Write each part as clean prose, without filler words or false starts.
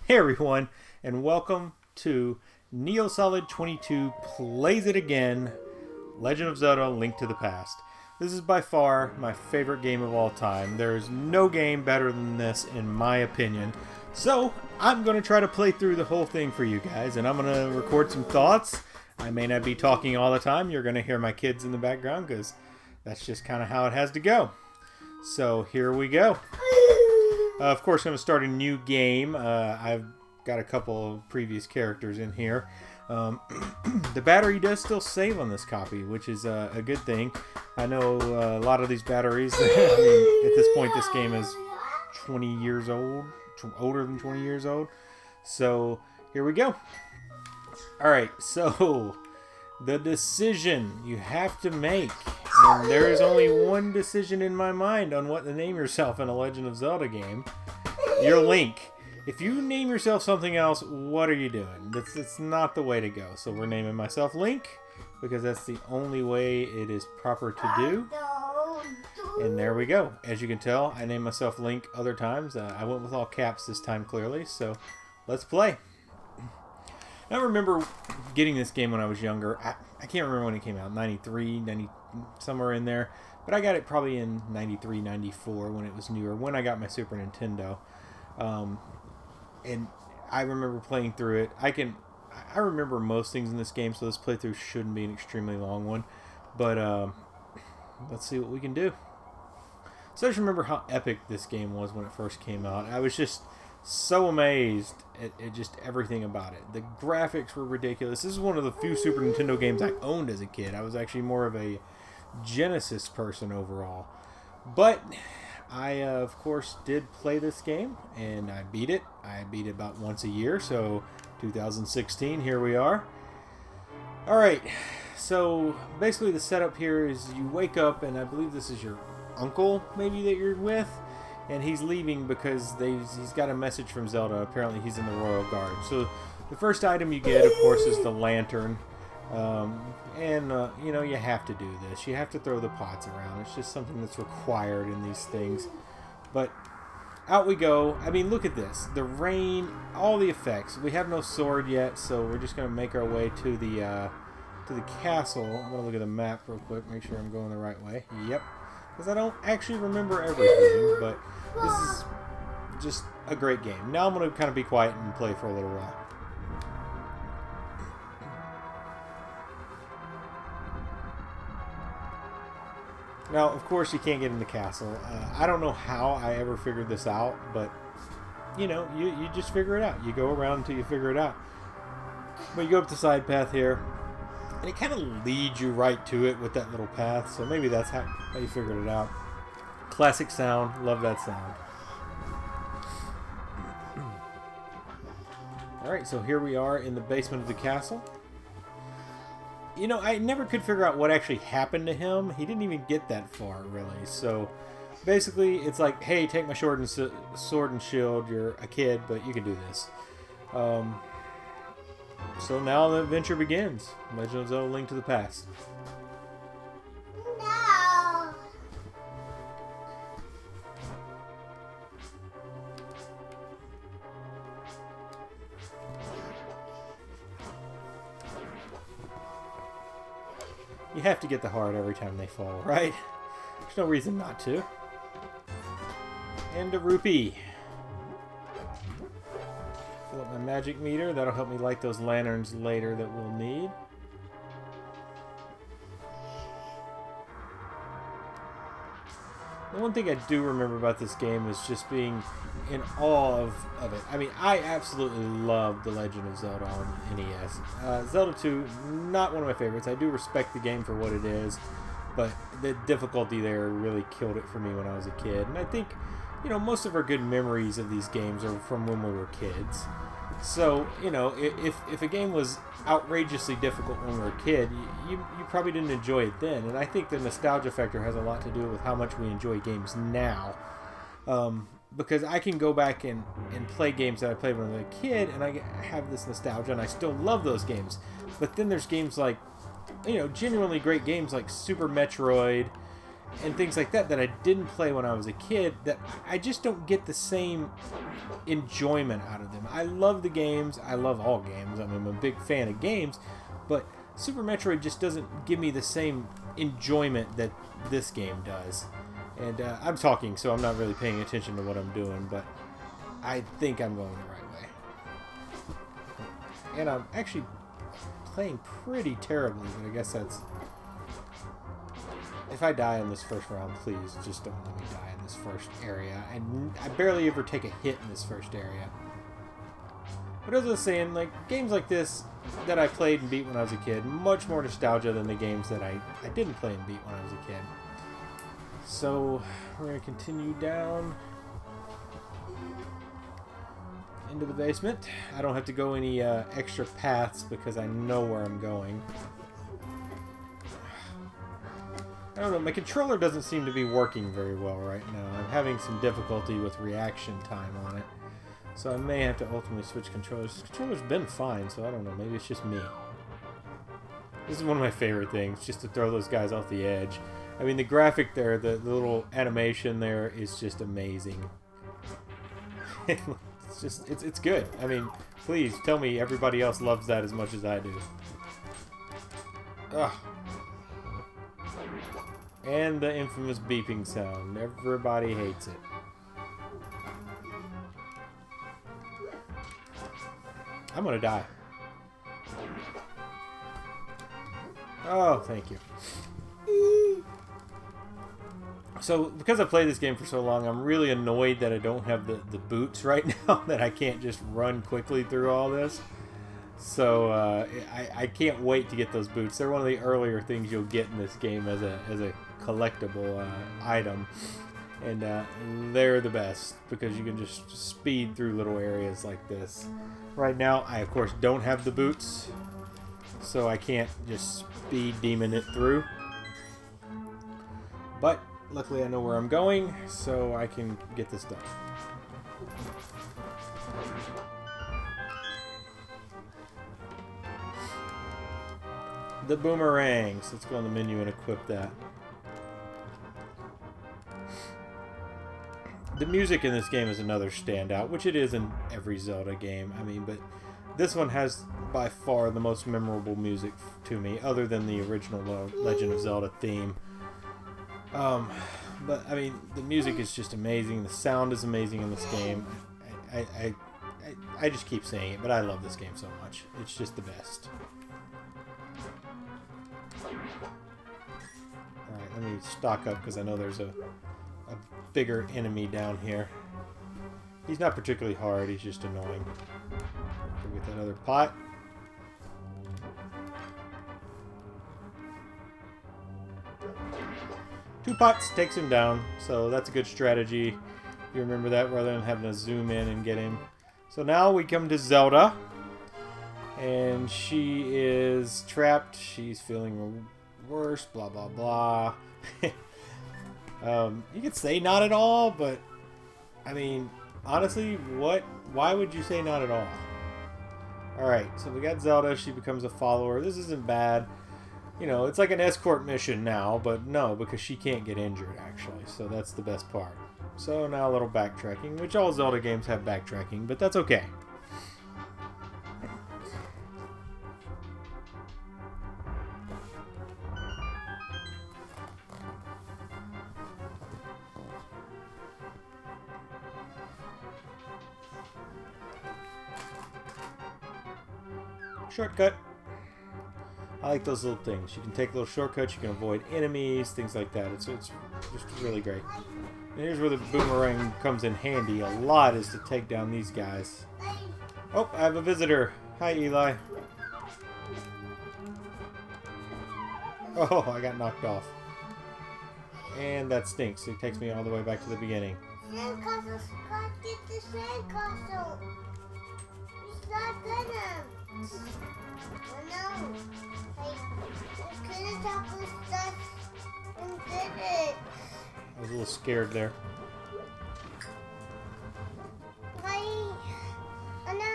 Hey everyone, and welcome to Neosolid22 Plays It Again, Legend of Zelda: Link to the Past. This is by far my favorite game of all time. There's no game better than this in my opinion. So, I'm going to try to play through the whole thing for you guys, and I'm going to record some thoughts. I may not be talking all the time. You're going to hear my kids in the background because that's just kind of how it has to go. So, here we go. Of course, I'm going to start a new game. I've got a couple of previous characters in here. The battery does still save on this copy, which is a good thing. I know a lot of these batteries, I mean, at this point this game is 20 years old, older than 20 years old. So, here we go. Alright, so, the decision you have to make. And there is only one decision in my mind on what to name yourself in a Legend of Zelda game. You're Link. If you name yourself something else, what are you doing? It's not the way to go. So we're naming myself Link, because that's the only way it is proper to do. And there we go. As you can tell, I named myself Link other times. I went with all caps this time, clearly. So let's play. I remember getting this game when I was younger. I can't remember when it came out, 93, 90, somewhere in there. But I got it probably in 93, 94 when it was newer, when I got my Super Nintendo. And I remember playing through it. I remember most things in this game, so this playthrough shouldn't be an extremely long one. But let's see what we can do. So I just remember how epic this game was when it first came out. I was just so amazed at just everything about it. The graphics were ridiculous. This is one of the few Super Nintendo games I owned as a kid. I was actually more of a Genesis person overall. But I, of course, did play this game, and I beat it. I beat it about once a year, so 2016, here we are. Alright, so basically the setup here is you wake up, and I believe this is your uncle, maybe, that you're with. And he's leaving because he's got a message from Zelda. Apparently he's in the Royal Guard. So the first item you get, of course, is the lantern. You know, you have to do this. You have to throw the pots around. It's just something that's required in these things. But out we go. I mean, look at this. The rain, all the effects. We have no sword yet, so we're just going to make our way to the castle. I'm going to look at the map real quick, make sure I'm going the right way. Yep. Because I don't actually remember everything, but this is just a great game. Now I'm going to kind of be quiet and play for a little while. Now, of course, you can't get in the castle. I don't know how I ever figured this out, but, you know, you just figure it out. You go around until you figure it out. But you go up the side path here, and it kind of leads you right to it with that little path, so maybe that's how you figured it out. Classic sound. Love that sound. Alright, so here we are in the basement of the castle. You know, I never could figure out what actually happened to him. He didn't even get that far, really. So, basically, it's like, hey, take my sword and shield. You're a kid, but you can do this. So now the adventure begins. Legend of Zelda: Link to the Past. No. You have to get the heart every time they fall, right? There's no reason not to. And a rupee. Fill up my magic meter. That'll help me light those lanterns later that we'll need. The one thing I do remember about this game is just being in awe of it. I mean, I absolutely love The Legend of Zelda on NES. Zelda 2, not one of my favorites. I do respect the game for what it is, but the difficulty there really killed it for me when I was a kid. And I think, you know, most of our good memories of these games are from when we were kids. So, you know, if a game was outrageously difficult when we were a kid, you probably didn't enjoy it then. And I think the nostalgia factor has a lot to do with how much we enjoy games now. Because I can go back and play games that I played when I was a kid, and I have this nostalgia, and I still love those games. But then there's games like, you know, genuinely great games like Super Metroid and things like that that I didn't play when I was a kid, that I just don't get the same enjoyment out of them. I love the games. I love all games. I mean, I'm a big fan of games, but Super Metroid just doesn't give me the same enjoyment that this game does. And I'm talking, so I'm not really paying attention to what I'm doing, but I think I'm going the right way. And I'm actually playing pretty terribly, but I guess that's... If I die in this first round, please just don't let me die in this first area. And I barely ever take a hit in this first area. But as I was saying, like, games like this that I played and beat when I was a kid, much more nostalgia than the games that I didn't play and beat when I was a kid. So, we're going to continue down into the basement. I don't have to go any extra paths because I know where I'm going. I don't know, my controller doesn't seem to be working very well right now. I'm having some difficulty with reaction time on it. So I may have to ultimately switch controllers. This controller's been fine, so I don't know, maybe it's just me. This is one of my favorite things, just to throw those guys off the edge. I mean, the graphic there, the little animation there is just amazing. It's good. I mean, please tell me everybody else loves that as much as I do. Ugh. And the infamous beeping sound. Everybody hates it. I'm gonna die. Oh, thank you. So, because I've played this game for so long, I'm really annoyed that I don't have the boots right now, that I can't just run quickly through all this. So, I can't wait to get those boots. They're one of the earlier things you'll get in this game as a collectible item. And they're the best, because you can just speed through little areas like this. Right now, I of course don't have the boots, so I can't just speed demon it through. But luckily I know where I'm going, so I can get this done. The boomerangs. Let's go on the menu and equip that. The music in this game is another standout, which it is in every Zelda game. I mean, but this one has by far the most memorable music to me, other than the original Legend of Zelda theme. But I mean, the music is just amazing. The sound is amazing in this game. I just keep saying it, but I love this game so much. It's just the best. Alright, let me stock up because I know there's a bigger enemy down here. He's not particularly hard, he's just annoying. Go get that other pot. Two pots takes him down, so that's a good strategy. You remember that rather than having to zoom in and get him. So now we come to Zelda. And she is trapped. She's feeling worse, blah, blah, blah. You could say not at all, but I mean, honestly, why would you say not at all? Alright, so we got Zelda. She becomes a follower. This isn't bad. You know, it's like an escort mission now, but no, because she can't get injured, actually. So that's the best part. So now a little backtracking, which all Zelda games have backtracking, but that's okay. Shortcut. I like those little things. You can take little shortcuts, you can avoid enemies, things like that. It's just really great. And here's where the boomerang comes in handy a lot, is to take down these guys. Oh, I have a visitor. Hi, Eli. Oh, I got knocked off. And that stinks. It takes me all the way back to the beginning. Sandcastle, Scott, get the sandcastle. He's not gonna. Oh no. I could have tackled stuff and did it. I was a little scared there. Why? Oh no.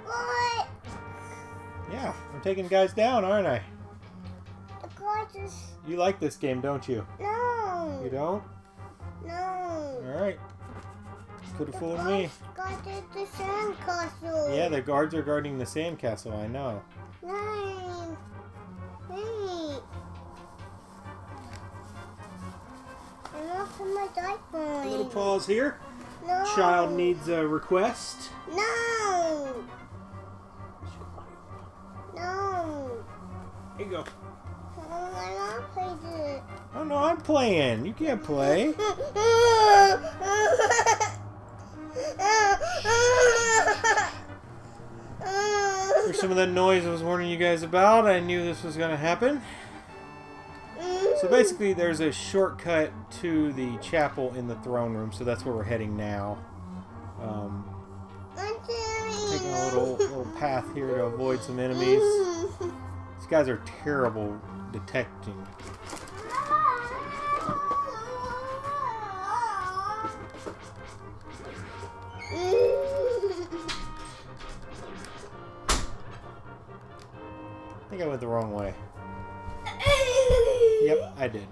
What? Yeah, I'm taking guys down, aren't I? got this. You like this game, don't you? No. You don't? No. Alright. Could have The fooled me. guards guarded the sandcastle. Yeah, the guards are guarding the sandcastle, I know. Nine. Wait. I'm off in my diaper. A little pause here. No. Child needs a request. No. No. Here you go. Oh, I want to play this. Oh no, I'm playing. You can't play. Here's some of that noise I was warning you guys about. I knew this was going to happen. So basically, there's a shortcut to the chapel in the throne room, so that's where we're heading now. Taking a little path here to avoid some enemies. These guys are terrible detecting. I think I went the wrong way. Yep, I did.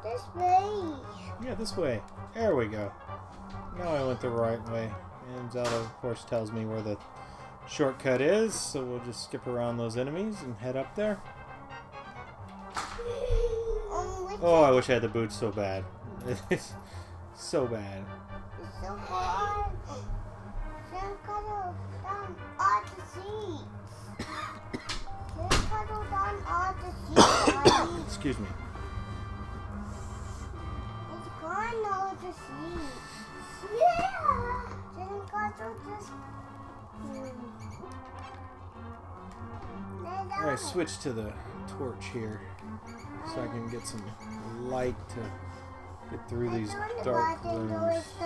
This way. Yeah, this way. There we go. Now I went the right way. And Zelda, of course, tells me where the shortcut is, so we'll just skip around those enemies and head up there. Oh, I wish I had the boots so bad. It's so bad. It's so hard. Cuddle down all the seats. Cuddle down all the seats. Excuse me. It's gone all the seats. Yeah. Cuddle just. Alright, switch to the torch here so I can get some light to get through these dark rooms. I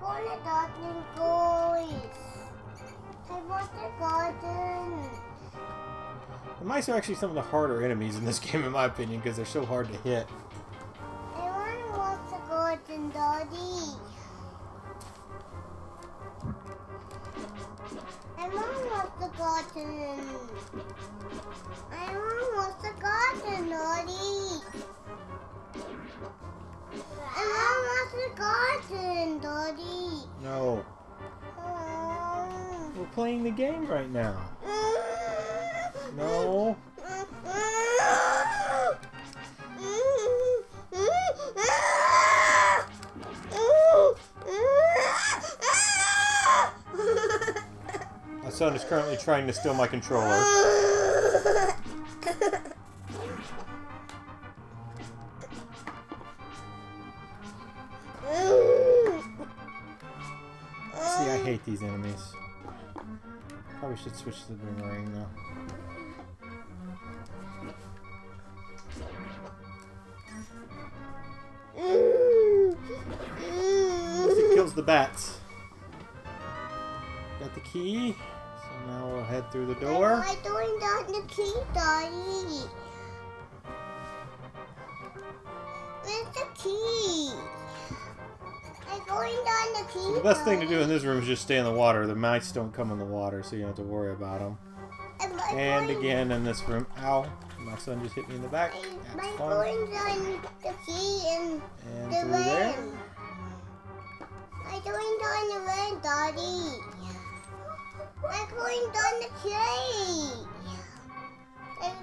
want a garden boys. I want a garden. The mice are actually some of the harder enemies in this game, in my opinion, because they're so hard to hit. I want to watch the garden, Daddy. I want to watch the garden. I want to watch the garden, Daddy. I want to watch the garden, Daddy. No. We're playing the game right now. No. My son is currently trying to steal my controller. See, I hate these enemies. Probably should switch to the boomerang though. It kills the bats. Got the key. So now we'll head through the door. I'm doing that the key, Daddy. Where's the key? I'm going down the key. So the best thing to do in this room is just stay in the water. The mice don't come in the water, so you don't have to worry about them. And again in this room. Ow. My son just hit me in the back. That's fun. Going down the key and the through there. van. I'm going down the van, Daddy. I'm going down the key. And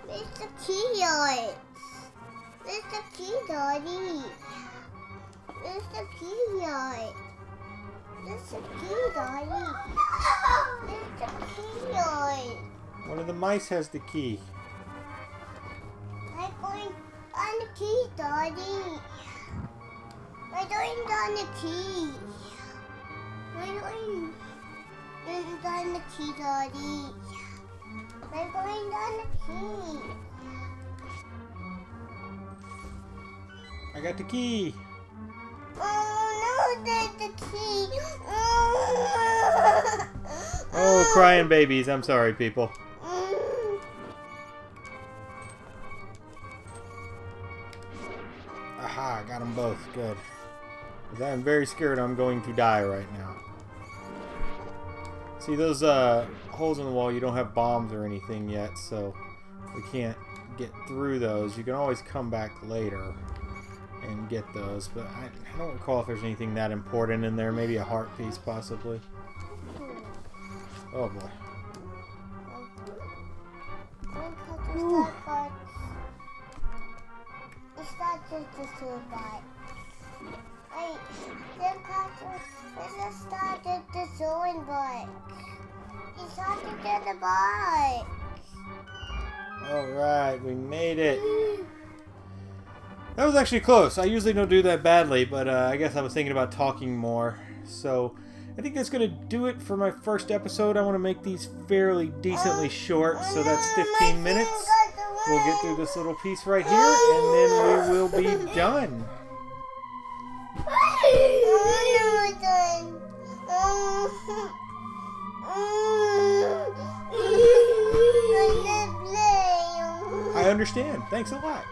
where's the key, Lord? Where's the key, Daddy? Where's the key, Lord? Where's the key, Daddy? Where's the key, Lord? One of the mice has the key. I'm going on the key, Daddy. I'm going down the key. I'm going down the key, Daddy. I'm going down the key. I got the key. Oh no, there's the key. Oh, crying babies. I'm sorry, people. Ah, I got them both. Good. 'Cause I'm very scared I'm going to die right now. See, those holes in the wall, you don't have bombs or anything yet, so we can't get through those. You can always come back later and get those, but I don't recall if there's anything that important in there. Maybe a heart piece, possibly. Oh, boy. It's not just the suicide. Wait, let's start the sewing book. It's hard to get the book. Alright, we made it. That was actually close. I usually don't do that badly, but I guess I was thinking about talking more. So, I think that's going to do it for my first episode. I want to make these fairly decently short, so that's 15 minutes. We'll get through this little piece right here, and then we will be done. I understand. Thanks a lot.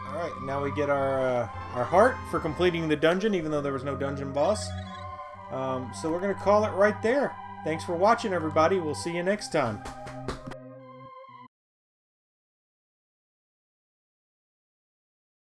Alright, now we get our heart for completing the dungeon, even though there was no dungeon boss. So we're going to call it right there. Thanks for watching, everybody. We'll see you next time.